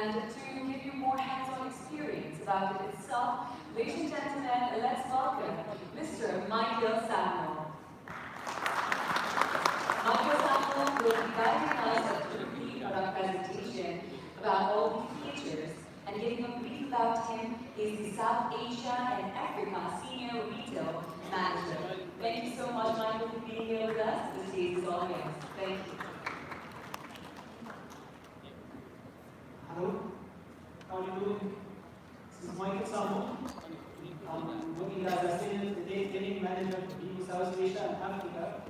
and to give you more hands-on experience about it itself, ladies and gentlemen, let's welcome Mr. Michael Samuel. Michael Samuel will be guiding us through our presentation about all the features, and giving a brief about him is the South Asia and Africa Senior Retail Manager. Thank you so much, Michael, for being here with us. The stage is all yours. Thank you. Hello, how are you doing? This is Michael Samuel. I'm working as a senior training manager for Vivo South Asia and Africa.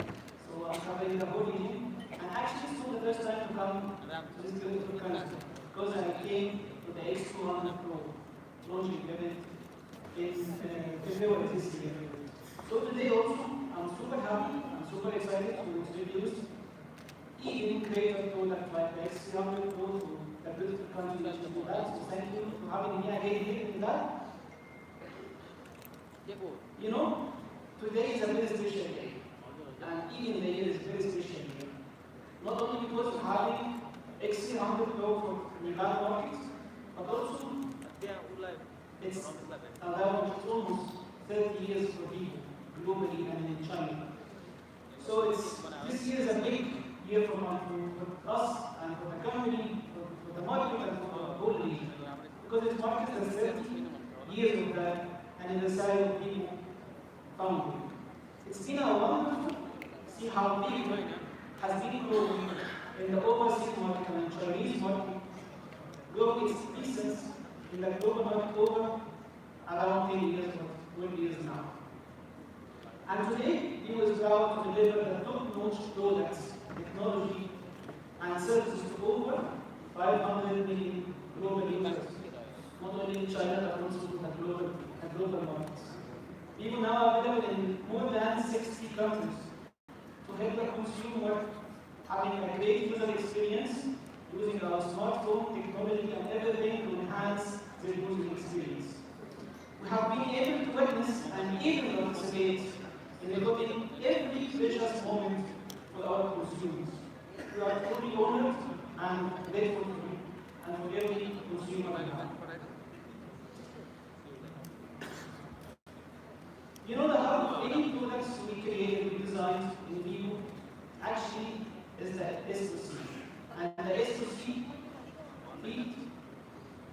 So I'm covering the whole region. And actually, it's not the first time to come to this beautiful country, because I came to the X300 Pro launching event in February this year. So today also, I'm super happy, I'm super excited to introduce even greater product like the X300 Pro to the beautiful country that you have. So thank you for having me again here in that. You know, today is a very special day, and even the year is very special day. Not only because of having X300 Pro for Nepal market, but also it's almost 30 years for Vivo globally and in China. So this year is a big year for us and for the company, for the market and for the whole region. Because this market has 30 years of the anniversary of Vivo founding. It's been a wonderful see how Vivo has been growing in the overseas market and Chinese market, growing its presence in the global market over around 10 years or 12 years now. And today, Vivo is proud to deliver the top-notch products, technology, and services to over 500 million global users, not only in China but also in the global markets. Vivo now available in more than 60 countries to help the consumer having a great user experience using our smartphone technology and everything to enhance their user experience. We have been able to witness and even participate in developing every precious moment for our consumers. We are truly honored and grateful to you and for every consumer we have. You know, the heart of any products we created, we designed in Vivo actually is the SoC. And the SoC feed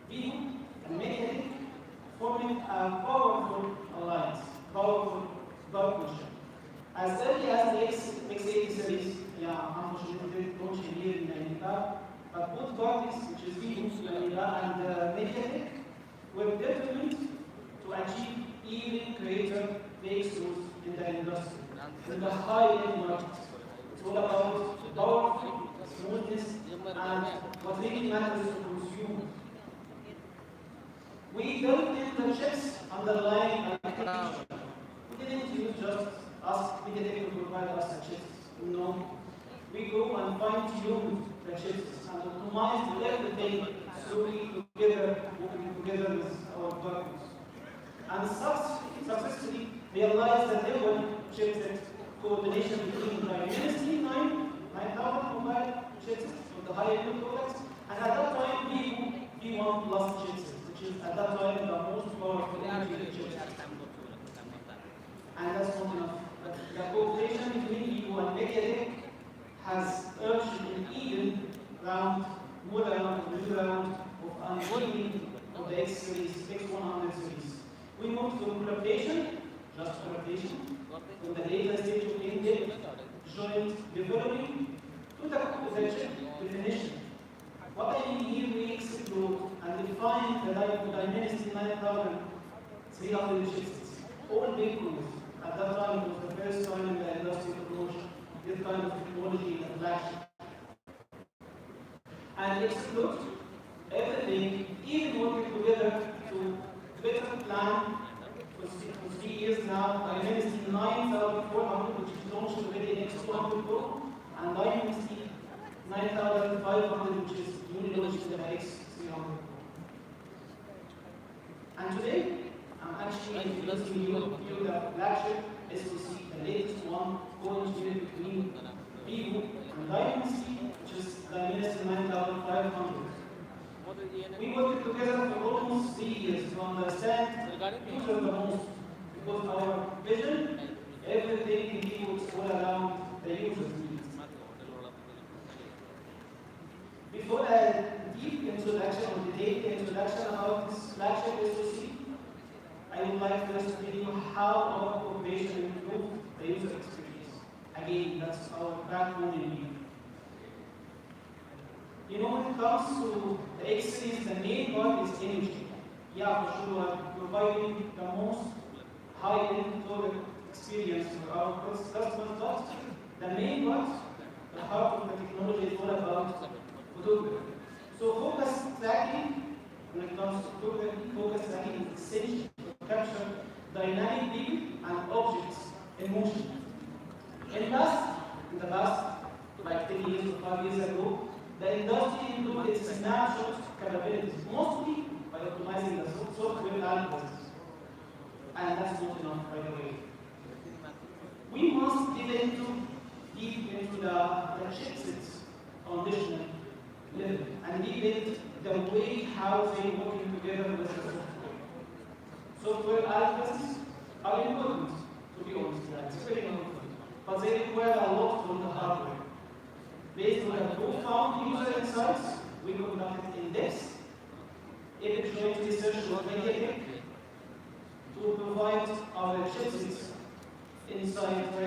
Vivo and MediaTek forming a powerful alliance, powerful partnership. As early as the X300 series, unfortunately, launched here in Nepal, but both parties, which is Vivo and MediaTek, were determined to achieve even greater breakthroughs in the industry, in the high-end market. It's all about power, smoothness, and what really matters to consumers. We built in the chips underlying architecture. We didn't use just ask MediaTek to provide us the chips. No. We go and fine-tune the chips and optimize everything slowly together, working together with our partners. And successfully realized that there was chipset coordination between the Dimensity 9000 mobile chipset of the high-end products, and at that time V1 Plus chipset, which is at that time the most powerful chipset. And that's not enough. The cooperation between Vivo and MediaTek has urged an even round, more round, a new round of unveiling of the X series, X100 series. We moved from collaboration, just collaboration, from the data stage of in-depth, joint developing, to the chip definition. What I mean here, we explored and defined the Dimensity 9000 300 chipsets, all big ones. At that time, it was the first time in the industry to launch this kind of technology in the Flagship. And explored everything, even working together to better plan for 3 years now. Dimensity 9400, which is launched already in X200 Pro, and Dimensity 9500, which is newly launched in the X300 Pro. And today, I'm actually introducing you to the Flagship SoC, the latest one, co-engineered between Vivo and Dimensity, which is Dimensity 9500. years to understand users the most, because our vision, everything in Vivo is all around the user's needs. Before a deep introduction or detailed introduction about this flagship SoC, I would like first to tell you how our cooperation improves the user experience. Again, that's our backbone in Vivo. You know, when it comes to the X series, the main part is imaging. Yeah, for sure, providing the most high-end product experience for our customers, but the main part, the heart of the technology is all about photography. So focus tracking, when it comes to photography, focus tracking is essential to capture dynamic people and objects in motion. In the past, like 10 years or 5 years ago, the industry improved its snapshot capabilities, mostly by optimizing the software algorithms. And that's not enough, by the way. We must get deep into the chipsets foundational level and rebuild the way how they work together with the software. Software algorithms are important, to be honest, it's very important, but they require a lot from the hardware. Based on the profound user insights, we conducted in-depth image research with MediaTek to provide our chipsets inside the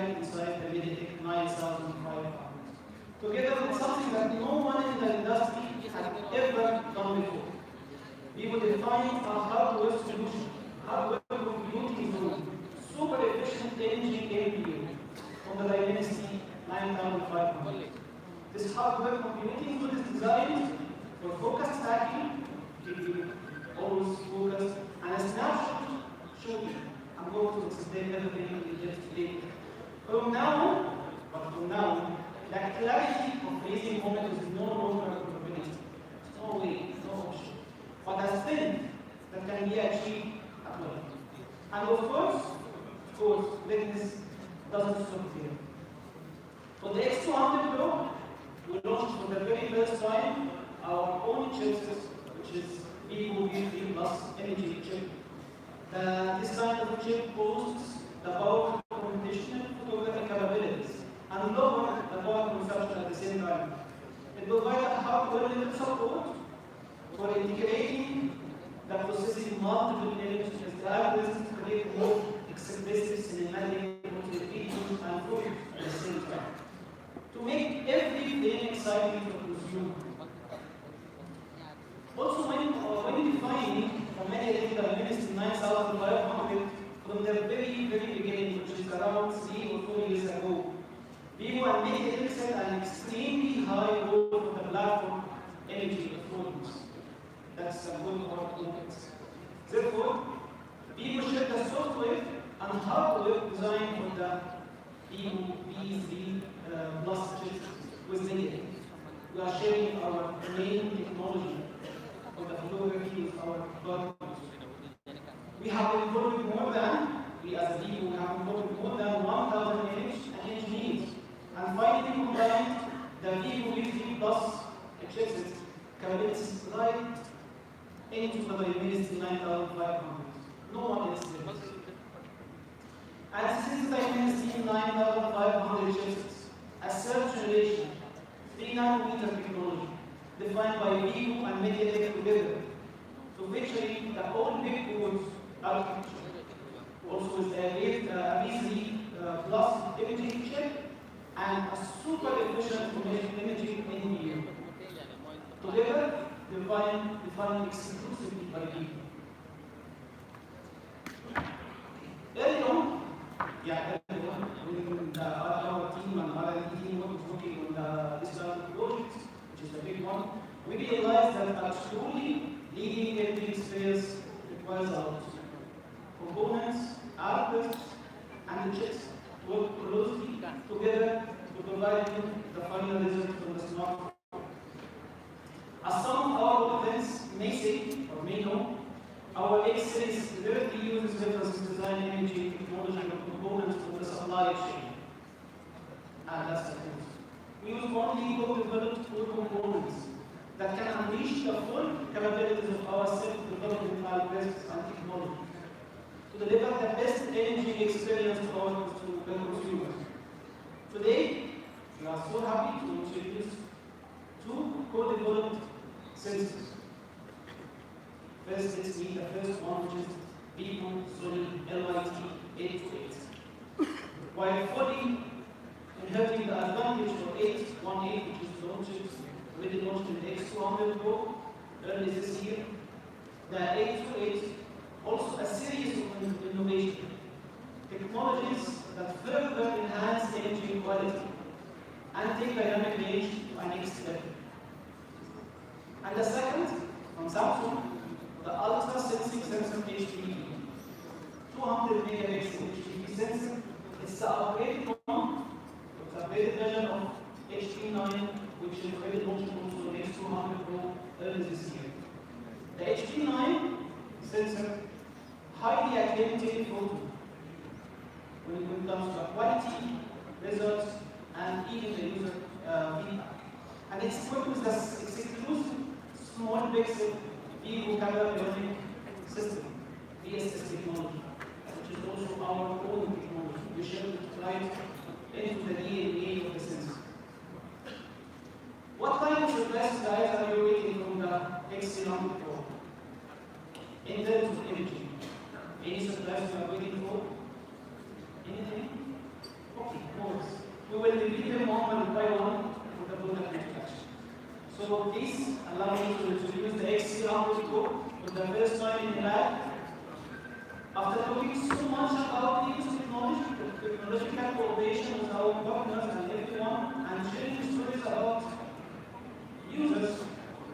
MediaTek 9500. Together with something that no one in the industry has ever done before. We will define a hardware solution, hardware computing zone, super efficient imaging APU on the Dimensity 9500. This hardware computing tool is designed for focus tracking, always focus, and a snapshot shooting. I'm going to explain everything in depth later. From now, the clarity of raising moment is no longer a probability. It's no way, no option. But a thing that can be achieved at will. And of course, business doesn't stop here. For the X300 Pro, we launched for the very first time our own chipset, which is Vivo X300 Imaging Chip. This kind of chip boasts the power of computational photographic capabilities and lower the power consumption at the same time. It provides a hardware level support for integrating the processing multiple images as the algorithms to create more expressive cinematic videos and photos at the same time. To make everything exciting for the consumer. Also, when defining the MediaTek Dimensity 9500 from the very beginning, which is around 3 or 4 years ago, Vivo and MediaTek set an extremely high goal for the platform imaging performance. That's a good part of it. Therefore, Vivo shipped the software and hardware designed for the Vivo V3 Plus chip with MediaTek. We are sharing our main technology for the photography with our partners. We have involved more than 1,000 engineers, and finally combined the Vivo V3 Plus chipset capabilities right into the Dimensity 9500. No one else did. And this is the Dimensity 9500 chipset, a third generation 3nm technology defined by Vivo and MediaTek together to featuring the old big board architecture, also with a V3 Plus imaging chip and a super efficient imaging NPR. Together, defined exclusively by Vivo. Early on, when our team and R&D team was working on this project, which is the big one, we realized that truly leading edge space requires a lot. Components, algorithms, and the chips work closely together to provide you the final result from the smartphone. As some of our audience may say or may know, our X series directly uses reference design imaging technology and components from the supply chain. And that's the truth. We use only co-developed full components that can unleash the full capabilities of our self-development algorithms and technology to deliver the best imaging experience to our consumers. Today, we are so happy to introduce two co-developed sensors. First, let's meet the first one, which is Vivo LYT828. While fully inheriting the advantage of 818, which is already launched in the X300 Pro early this year, the 828 also a series of innovation technologies that further enhance imaging quality and take dynamic range to an next level. And the second, from Samsung, the Ultra Sensing Sensor HDD, 200 megapixel HDD sensor. It's the upgraded one, it's the upgraded version of HD9, which is already launched also in X300 Pro early this year. The HD9 sensor highly acclaimed telephoto when it comes to quality, results, and even the user feedback. And it's equipped with this exclusive small pixel Vivo camera learning system, VSS technology, which is also our own technology. We shall right into the DNA of the sensor. What kind of requests, guys, are you waiting from the X300 Pro in terms of imaging? Any surprise you are waiting for? Anything? Okay, of course. We will repeat them one by one with the product introduction. So please allow me to introduce the X300 Pro for the first time in the lab. After talking so much about the use of technology, technological cooperation with our partners and everyone, and sharing stories about users,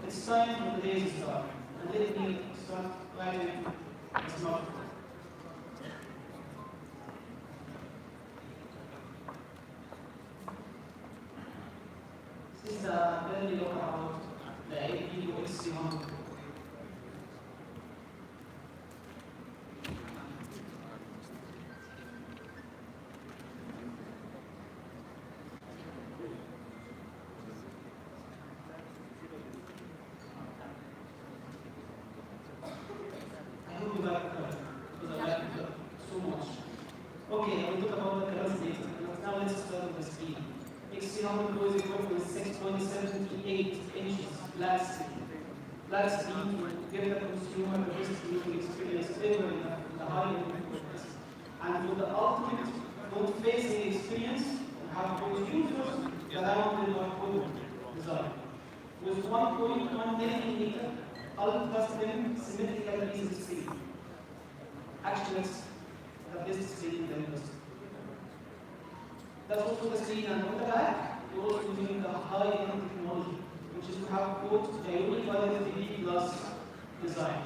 it's time for today's start. And let me start right into the smartphone. This is a early look about the Vivo X300. I hope you like the color, because I like the color so much. Okay, I will talk about the colors later. Now let's start with the screen. X300 Pro is equipped with 6.78 inches flat screen. Flat screen to give the consumer the best viewing experience ever in the high-end performance. And with the ultimate front-facing experience, we have both users around the barcode design. With 1.1 millimeter ultra-slim symmetrical piece screen. Actually, it's the best screen in the industry. That's also the screen, and on the back, we're also using the high-end technology, which is to have both the unified 3D glass design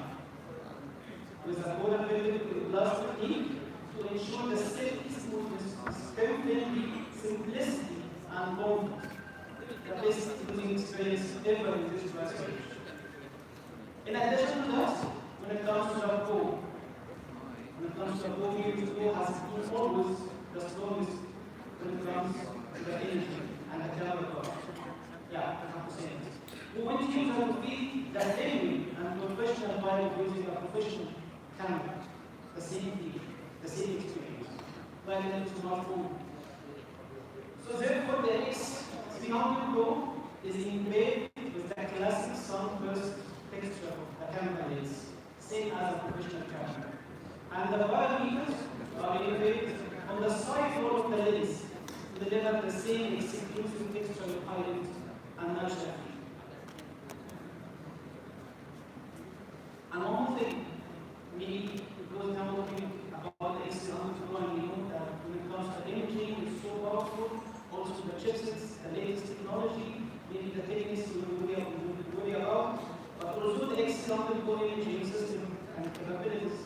with a color-filled glass technique to ensure the safety, smoothness, stem-friendly, simplicity, and comfort. The best using experience ever in this glass range. In addition to that, when it comes to the Pro, Vivo has been always the strongest when it comes to the imaging and the camera quality. Yeah, I have to say it. We want users to feel the genuine and professional vibe of using a professional camera, the same feel, the same experience, like in a smartphone. So therefore, the X300 Pro is engraved with the classic sunburst texture of the camera lens, same as a professional camera. And the parameters are engraved on the side wall of the lens to deliver the same exclusive textural highlight and natural feel. And one more thing, maybe because now talking about the X300 Pro, and we know that when it comes to imaging, it's so powerful. Also the chipsets, the latest technology, maybe the techniques we will worry about. But also the X300 Pro imaging system and capabilities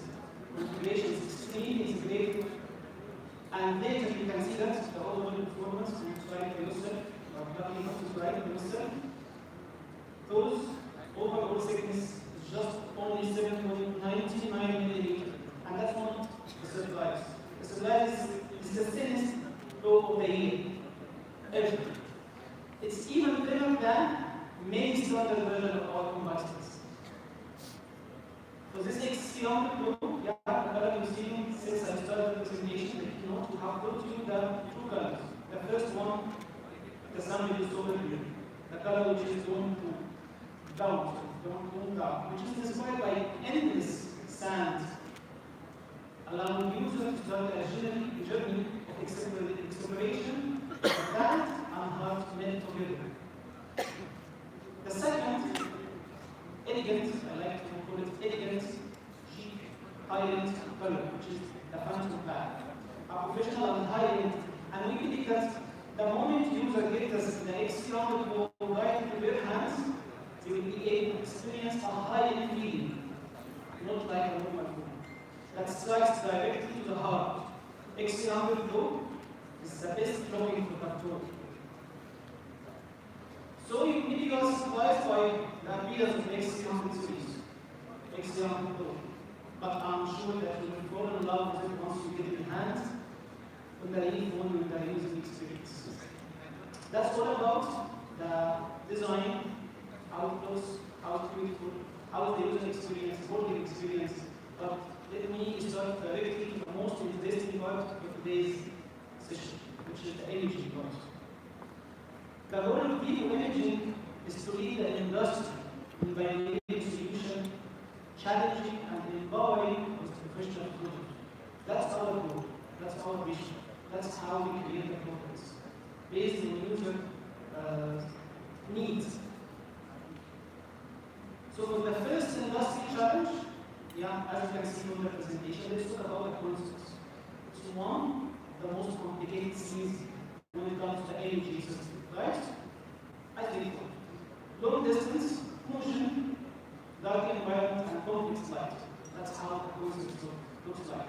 configuration is extremely integrated. And later you can see that the overall performance, and try for yourself, or plugging up to try for yourself. Those overall thickness is just only 7.99 millimeter, and that's not the surprise. The surprise is the thinnest Pro of the year ever. It's even thinner than many X300 version of our competitors. So this X300 Pro, yeah, the color you've seen since I started the presentation, that you know, to have brought you the two colors. The first one, the sun is over here. The color which is going to down, which is inspired by endless sand, allowing users to start a journey of exploration that and heart made together. The second, elegant, I like to call it elegant, chic, high-end color, which is the phantom black. A professional and high-end, and we believe that the moment user gets the X300 Pro right into their hands, they will be able to experience a high-end feeling, not like a normal phone. That strikes directly to the heart. X300 Pro is the best drawing for Kathmandu. So you maybe got surprised by the appearance of X300 series, X300 Pro. But I'm sure that you will fall in love with it once you get it in hand with the real phone with the user experience. That's all about the design, how it looks, how it's beautiful, how the user experience, working experience. But let me start directly to the most interesting part of today's session, which is the imaging part. The goal of Vivo imaging is to lead the industry in pioneering solution, challenging and empowering with professional product. That's our goal, that's our vision, that's how we create the products, based on user needs. So for the first industry challenge, yeah, as you can see from the presentation, let's talk about the concepts. It's one of the most complicated things when it comes to energy system, right? I think long distance, motion, dark environment, and complex light. That's how the concept looks like.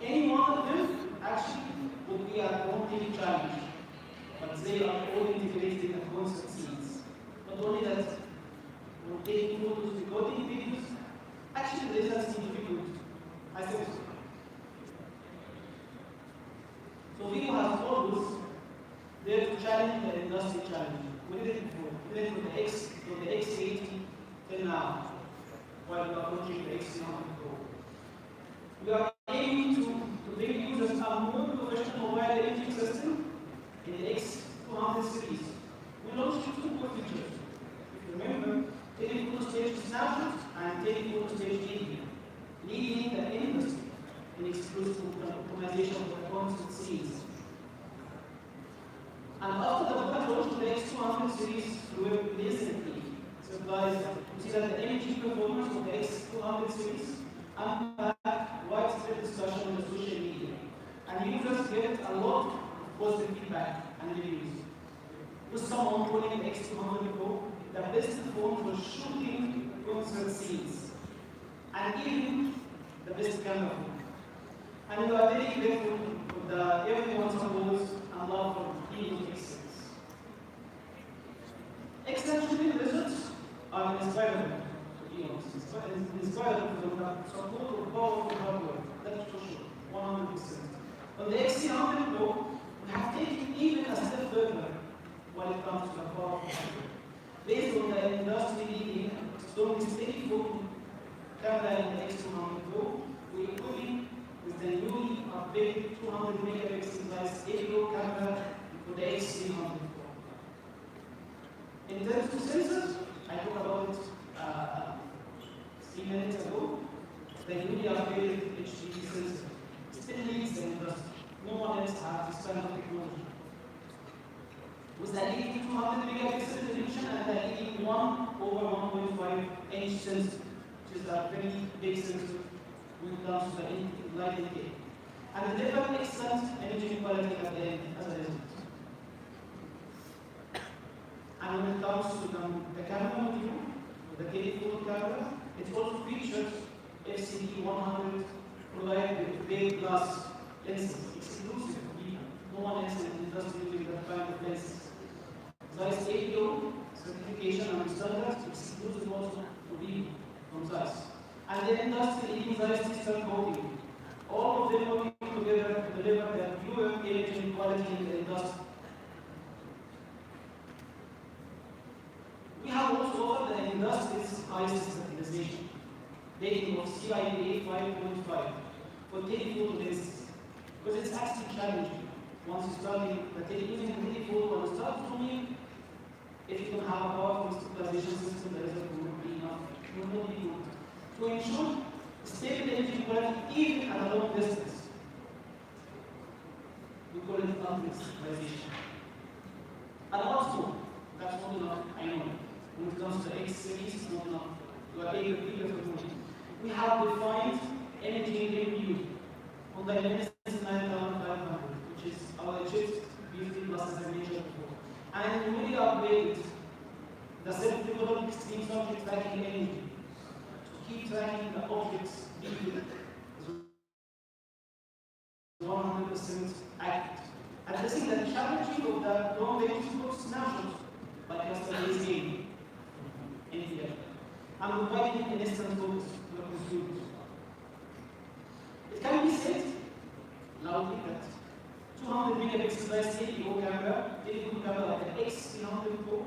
Any one of them actually would be a complex challenge, but they are all integrated in the concept scenes. Not only that, we're taking photos, recording videos. Actually, the results seem to be good. I think so. So Vivo has always there to challenge the industry challenge. We did it before. We did it with the X80 till now, while we are approaching the X300 Pro. We are aiming to bring users a more professional mobile imaging system in the X200 series. We launched two core features. If you remember, Telephoto stage snapshot and Telephoto stage video, leading the industry in exclusive optimization of the concept series. And after the product launch, the X200 series will recently surprised to see that the imaging performance of the X200 series unpacked widespread discussion on the social media, and users get a lot of positive feedback and reviews. With someone calling the X200 Pro the best phone for shooting concert scenes, and even the best camera phone. And we are very grateful for everyone's support and love for Vivo X6. Exceptional results are inspiring, to be honest. Inspiring from the support of powerful hardware, that's for sure, 100%. On the X300 Pro, we have taken even a step further when it comes to the powerful hardware. Based on the industry-leading steady photo camera in the X200 Pro, we are equipping with the newly upgraded 200 megapixel size video camera for the X300 Pro. In terms of sensors, I talked about it 3 minutes ago. The newly upgraded HD sensor still leads the industry. No one else has this kind of technology. With the leading 200 megapixel resolution and the leading 1/1.5 inch sensor, which is a very big sensor when it comes to the light intake, and deliver excellent imaging quality at the end as a result. And when it comes to the camera module, the telephoto camera, it also features LCD 100 Pro glass lenses, exclusive to Vivo. No one else in the industry with that kind of lenses. ZEISS APO certification and standards, exclusive also to Vivo from ZEISS. And the industry leading ZEISS digital coating. All of them working together to deliver the pure imaging quality in the industry. We have also offered industry's highest stabilization, rating of CIA 5.5 for telephoto lenses, because it's actually challenging. Once you start using telephoto and start zooming, if you don't have a powerful stabilization system, the result will not be enough, will not be good. To ensure stable imaging quality even at a long distance, we call it ultimate stabilization. And also, that's not enough, I know. When it comes to X series, it's not enough. You are able to we have defined imaging review on the NS9500, which is our chips VS1 as I mentioned before. And we really upgraded the self-developed extreme subject tracking engine to keep tracking the objects deeply 100% accurate. Addressing the challenging of the long-range snapshots like yesterday's game, NPR, and providing an instant focus to the consumers. It can be said loudly that 200 megapixel telephoto camera like the X300 Pro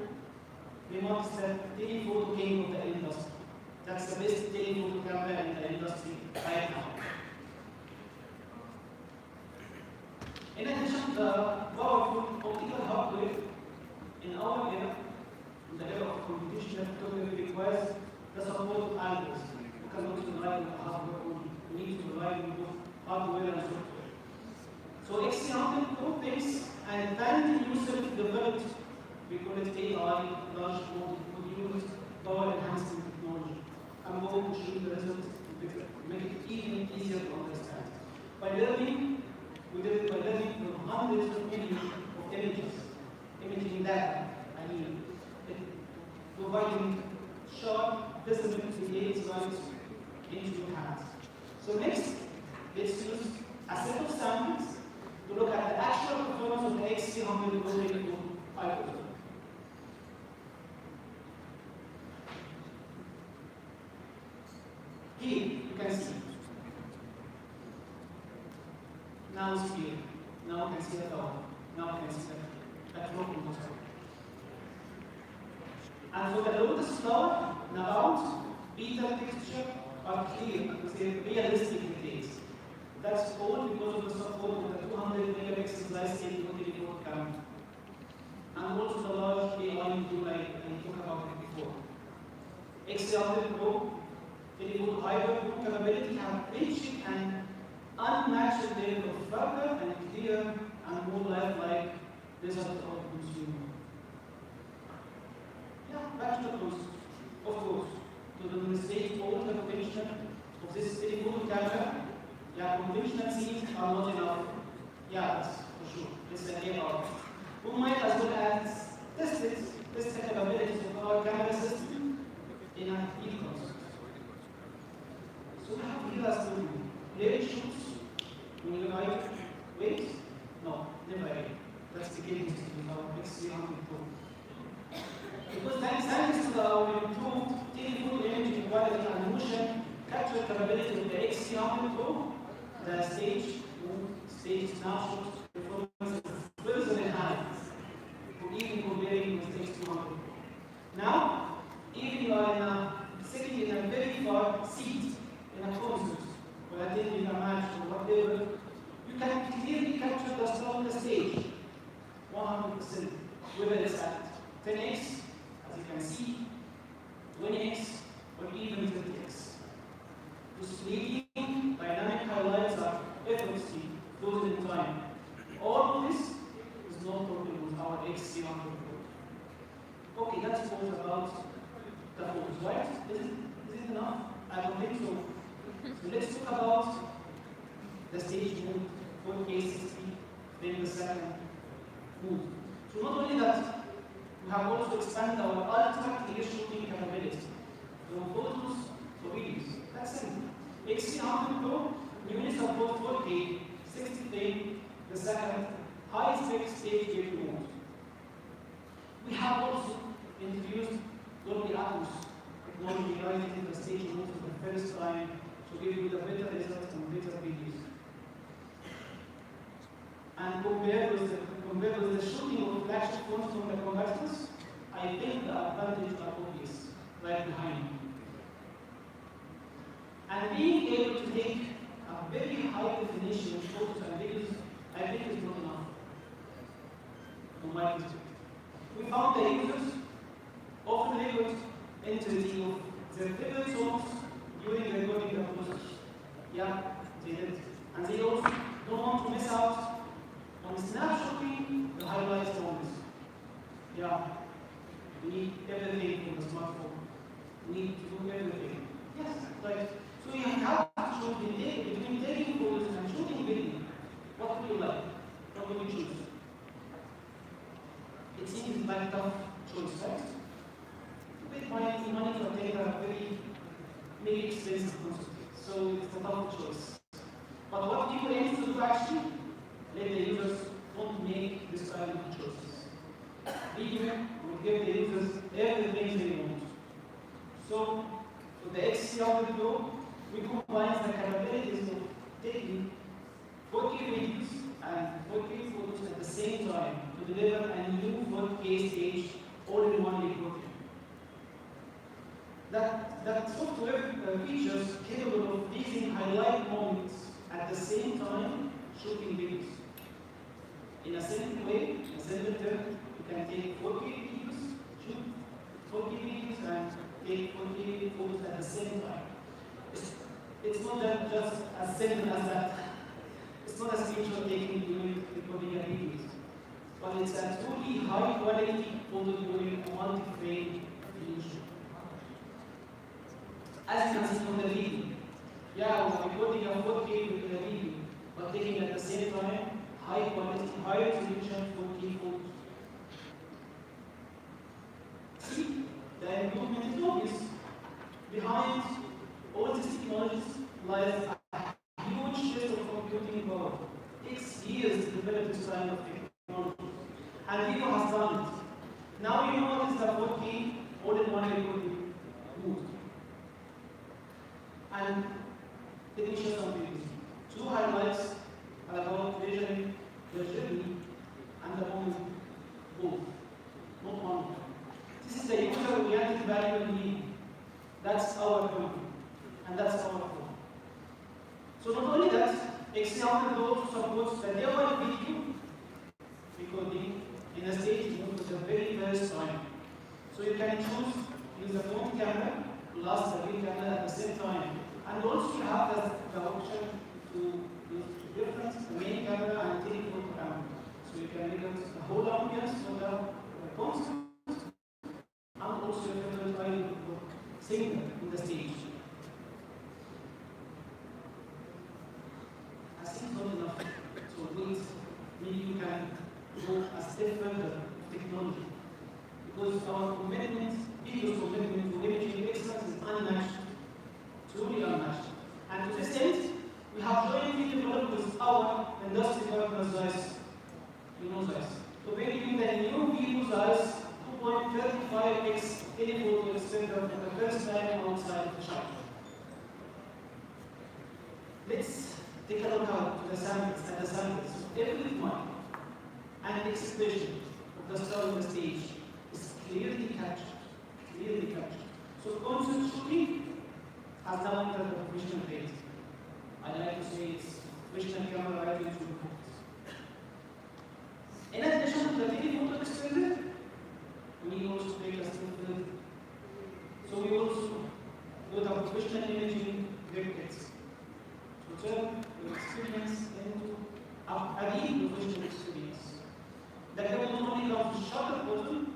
remarks that telephoto king of the industry. That's the best telephoto camera in the industry right now. In addition, the powerful optical hardware in our era, in the era of computational photography, requires the support of algorithms. We cannot rely on the hardware only. We need to rely on both hardware and software. So X300 Pro takes an entirely new self-developed, we call it AI, large module, power enhancement technology. I'm going to show you the results to make it even easier to understand. By learning, we did it by learning from hundreds of millions of images, imaging data, providing sharp, visible creative light into your hands. So next, let's use a set of samples to look at the actual performance of the X300 Pro iPhone. Here, you can see. Now it's clear. Now you can see the tower. Now you can see the clock on the top. And for the lotus flower, Nabout, beta texture are clear because they are realistic details. That's all because of the support of the 200 megapixel telephoto camera. And also the large AI module I talked about it before. X300 Pro telephoto hyper capability have reached an unmatched level of further and clear and more lifelike result of consumer. Yeah, back to the post, of course, to demonstrate all the potential of this telephoto camera. Yeah, conventional scenes are not enough. Yeah, that's for sure. This is a game out. We might as well add test the capabilities of our camera system in an e-concert. So we have here as well. Play shoots when you like wait? No, never again. That's the case with our X300 Pro. Because thanks to our improved telephoto imaging quality and motion capture capability of the X300 Pro, the stage snapshots performance is further enhanced for even comparing with the X200 Pro. Now, even you are sitting in a very far seat in a concert or attending a match or whatever, you can clearly capture the star on the stage 100%, whether it's at 10x, as you can see, 20x, or even 30x. Displaying dynamic highlights are effortlessly frozen in time. All of this is not possible with our X300 Pro. Okay, that's all about the photos, right? Is it enough? I don't think so. So let's talk about the stage mode, 4K 60, then the second mode. So not only that, we have also expanded our ultra-clear shooting capability from photos to videos. That's simple. X300 Pro units support 4K 60 frame the second high-spec stage view mode. We have also introduced Dolby Atmos technology right in the stage mode for the first time to give you the better results and better videos. And compared with the shooting of flagship phones from the competitors, I think the advantages are obvious. right behind you. And being able to take a very high definition photos and videos, I think is not enough, from my perspective. We found that users often labeled entity of their favorite songs during recording the process. Yeah, they did. And they also don't want to miss out on snapshotting the highlights moments. Yeah, we need everything from the smartphone. We need to do everything. Yes, right. So you have to choose between taking photos and shooting video. What do you like? What do you choose? It seems like a tough choice, right? With money to obtain a very maybe expensive concept. So it's a tough choice. But what people aim to do actually, let the users don't make this kind of choices. Video will give the users everything they want. So, with the X300 Pro, we combine the capabilities of taking 4K videos and 4K photos at the same time to deliver a new 4K stage all in one recording. That software features capable of freezing highlight moments at the same time shooting videos. In a simple way, in a simple term, you can take 4K videos, shoot 4K videos, and take 4K photos at the same time. It's not that just as simple as that. It's not a screenshot taken during recording a video, but it's a truly high quality photo during a multi-frame illusion. As you can see from the video, yeah, we're recording a 4K with the video, but taking at the same time high quality, high resolution 4K photos. See, the improvement is obvious. Behind all these technologies lies a huge shift of computing power. It takes years to develop this kind of technology, and Vivo has done it. Now you know what is the 4K all-in-one recording mode. And let me show some videos. Two highlights are about measuring the journey and the moment both, not one. This is the user-oriented value need. That's our company, and that's our phone. So not only that, X300 also supports the DIY video recording in a stage mode for the very first time. So you can use the phone camera plus the real camera at the same time. And also you have the option to use different main camera and telephoto camera. So you can record the whole ambience for the concert and also you can try to signal in the stage. I think not enough. So please, maybe you can go a step further with technology. Because our commitment, video's commitment to imaging excellence is unmatched, truly unmatched. And to this end, we have jointly developed with our industry partner ZEISS. You know ZEISS. To bring you the new Vivo ZEISS 2.35x telephoto extender for the first time outside China. Let's take a look at the samples and the samples. Every one and expression of the star on the stage is clearly captured. Clearly captured. So concert shooting has now entered the professional phase. I like to say it's professional camera right into the focus. In addition to the telephoto extender, we also take a step further. So we also do the professional imaging kits. So turn your experience into a real professional experience. The camera not only comes to shutter button,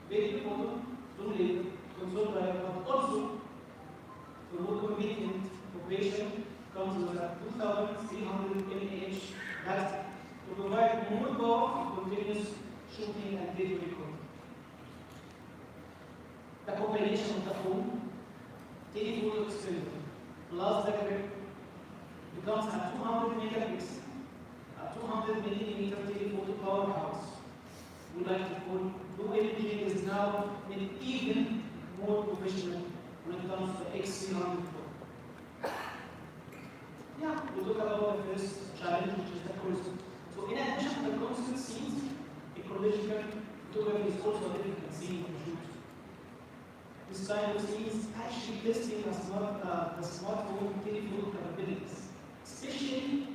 video button, zoom level, console driver, but also for more convenient operation comes with a 2300 mAh battery to provide more power for continuous shooting and video recording. The combination of the phone, telephoto extender, plus the grip becomes a 200 megapixel, a 200 millimeter telephoto powerhouse. We like to call Pro Imaging is now an even more professional when it comes to X300 Pro. Yeah, we talk about the first challenge, which is the concert. So in addition to the concert scenes, ecological photography is also a difficult scene to shoot. this kind of thing is actually testing the smartphone telephone capabilities, especially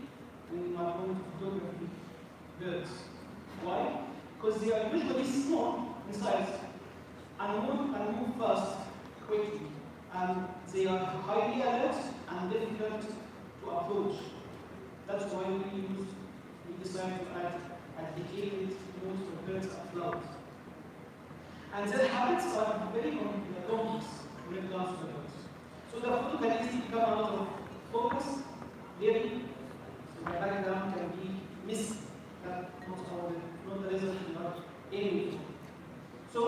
when you are going to photography birds. Why? Because they are usually small in size and move fast, quickly, and they are highly alert and difficult to approach. That's why we decided to add a dedicated mode for birds and flowers. And their habits are very complex when it comes to birds. So the photo can easily become out of focus, very, so the background can be missed. That's not the result we are aiming for. So,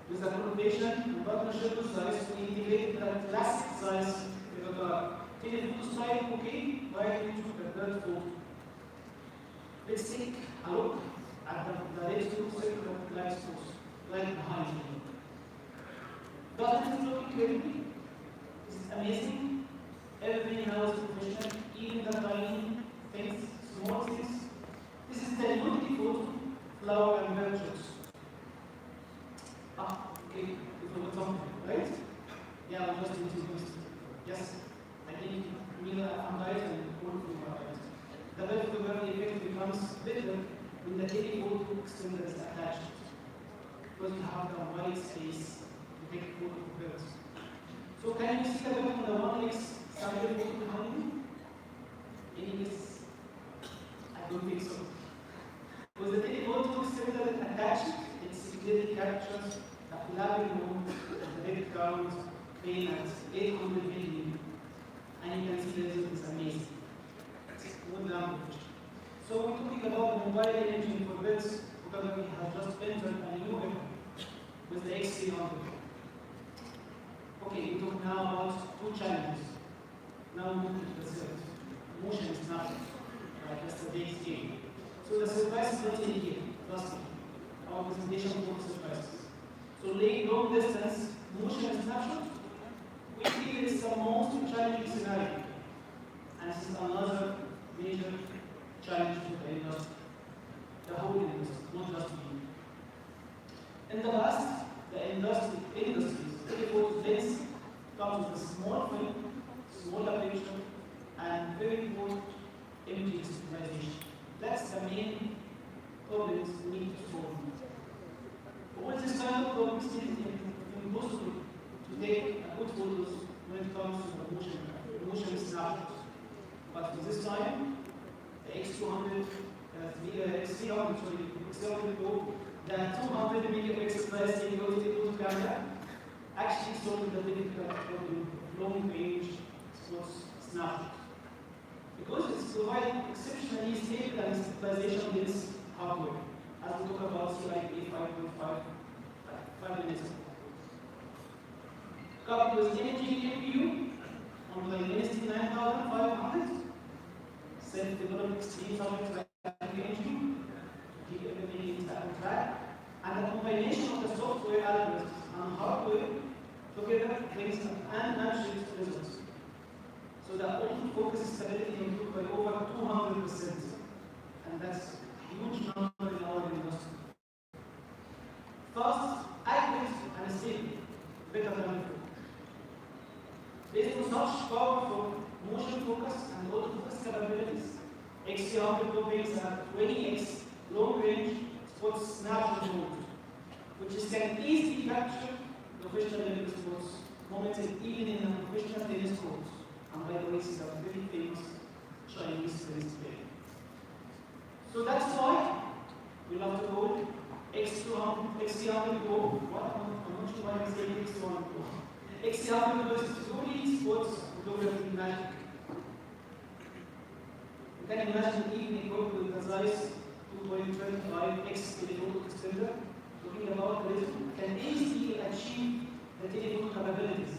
with the collaboration and partnership with ZEISS, we integrated the classic ZEISS with the telephoto style bouquet right into the bird photo. Let's take a look at the red circular light source right behind you. Doesn't it look incredible? This is amazing. Everything now is professional, even the tiny things, small things. This is the Unity photo, flower and bird shots. Okay, you forgot something, right? Yeah, I'm just introduced. Yes, I think I'm right and all of you are right. The bird photography effect becomes better when the telephoto extender is attached, because you have the wide space to take photo of birds. So can you see the bird on the 1x sample photo behind me? Any guess? I don't think so. Because the telephoto extender is attached, it clearly captures the collapsing mode of the background plane at 800 millimeters. And you can see the result is amazing. It's more than so we're talking about the mobile imaging for birds photography has just entered a new era with the X300. Okay, we talk now about two challenges. Now we move to the third. Motion snapshot, like yesterday's game. So the surprise is not in here, trust me. Our presentation for surprises. So long distance motion snapshot, we feel is the most challenging scenario. And this is another major challenge for the industry. The whole industry, not just me. In the past, the industry's telephoto lens comes with a small film, small aperture, and very poor image stabilization. That's the main problems we need to solve. All this kind of problems make it impossible to take good photos when it comes to the motion snapshots. But for this time, the X300 Pro, the 200 megapixel telephoto camera actually solved the difficult problem of long-range sports snapshot. Because it's providing exceptionally stable and stabilization lens hardware, as we talk about CIP 5.5 5 minutes ago. Coupled with imaging NPU on the Dynasty 9500, self-developed extreme subject imaging to keep everything on track, and the combination of the software algorithms and hardware together brings an unmatched results. So the autofocus stability improved by over 200%, and that's a huge number in our industry. Fast, accurate, and stable, better than before. Based on such powerful motion focus and autofocus capabilities, X300 Pro brings a 20x long-range sports snapshot mode, which can easily capture professional level sports moments even in a professional tennis court. And by the way, this is a very famous Chinese tennis player. So that's why we love to call X300 Pro. What? I'm not sure why I say X300 Pro. X300 Pro is truly sports photography magic. You can imagine even equipped with the ZEISS 2.25x telephoto extender, talking about the result, can easily achieve the telephoto capabilities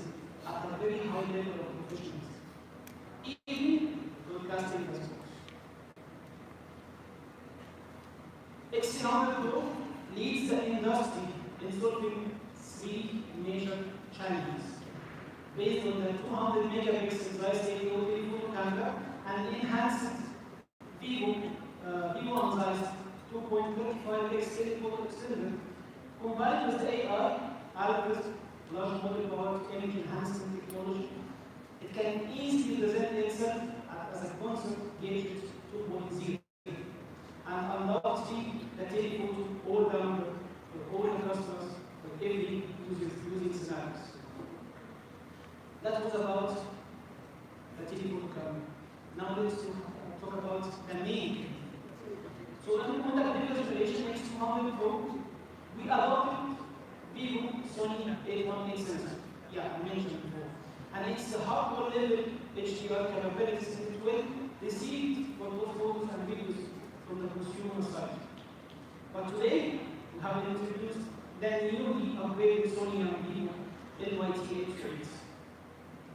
at a very high level of professionalism, even broadcasting the sports. X300 Pro leads the industry in solving three major challenges based on the 200 megapixel ZEISS telephoto camera and enhanced Vivo and ZEISS 2.25x telephoto extender combined with the AI algorithm large model power, image enhancement technology. It can easily present itself as a concept gadget 2.0 and unlock the telephoto all down for all the customers for every using scenarios. That was about the telephoto camera. Now let's talk about the main camera. So on the previous generation X300 Pro, we adopted Vivo Sony 818 sensor. Yeah, I mentioned before. And it's the hardware level HDR capabilities it will receive for both photos and videos from the consumer side. But today, we have introduced the newly upgraded Sony and Vivo NYT X300,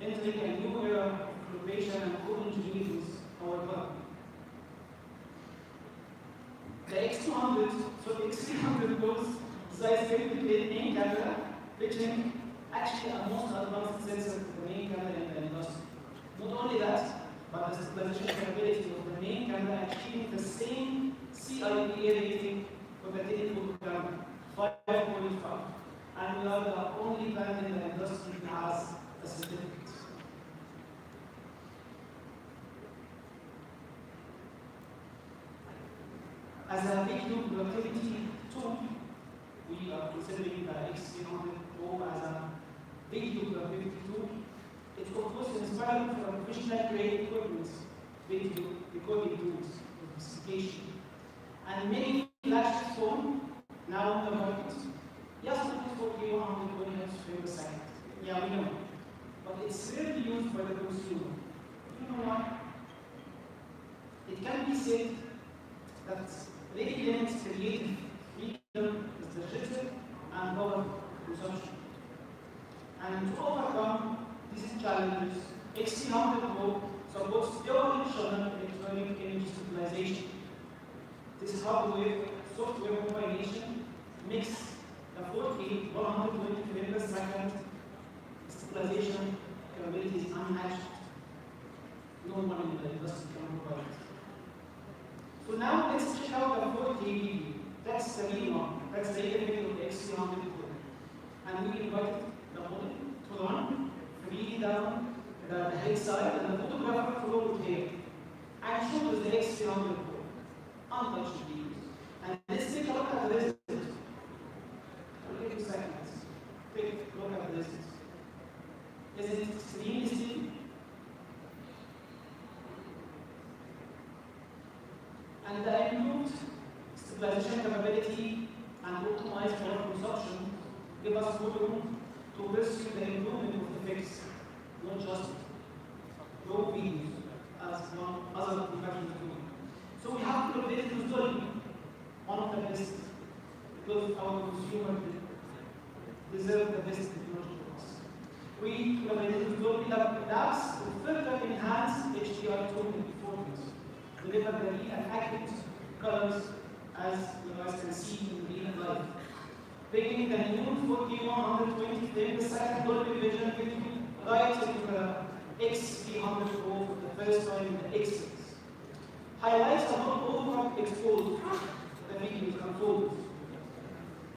entering a new era of innovation and co-engineering with our partner. The X300 Pro's ZEISS main camera, featuring actually a most advanced sensor for the main camera in the industry. Not only that, but the stabilization capability of the main camera achieving the same CIPA rating for the telephoto camera, 5.5. And we are the only brand in the industry that has a certificate. As a video productivity tool, we are considering the X300 Pro as a video productivity tool. It's of course inspired from professional grade equipment, video recording tools, sophistication, and many flagship phones now on the market. Yes, it is for 120 frames per second. Yeah, we know. But it's rarely used by the consumer. You know why? It can be said that really limits creative freedom, digital and power consumption. And to overcome these challenges, X300 Pro supports dual-channel electronic image stabilization. This hardware-software combination makes the 4K 120 frames per second stabilization capabilities unmatched. No one in the industry can provide it. So now let's check out the 4K video. That's the real one. That's the video of the X300 Pro. And we invite the model to run freely down the head side, and the photographer followed here and shows the X300 Pro, untouched videos. And let's take a look at the result. I'll give you seconds. Take a look at the result. Is it extremely still? And the improved stabilization capability and optimized power consumption give us more room to pursue the improvement of effects, not just raw videos, as one other competitors do. So we have collaborated with Dolby, one of the best, because our consumer deserve the best technology from us. We collaborated with Dolby Labs to further enhance HDR tone performance, deliver the real and accurate colors as you guys can see in real life. Bringing the new 4K 120 frames per second Dolby Vision video right into the X300 Pro for the first time in the X series. Highlights are not overexposed the videos and photos.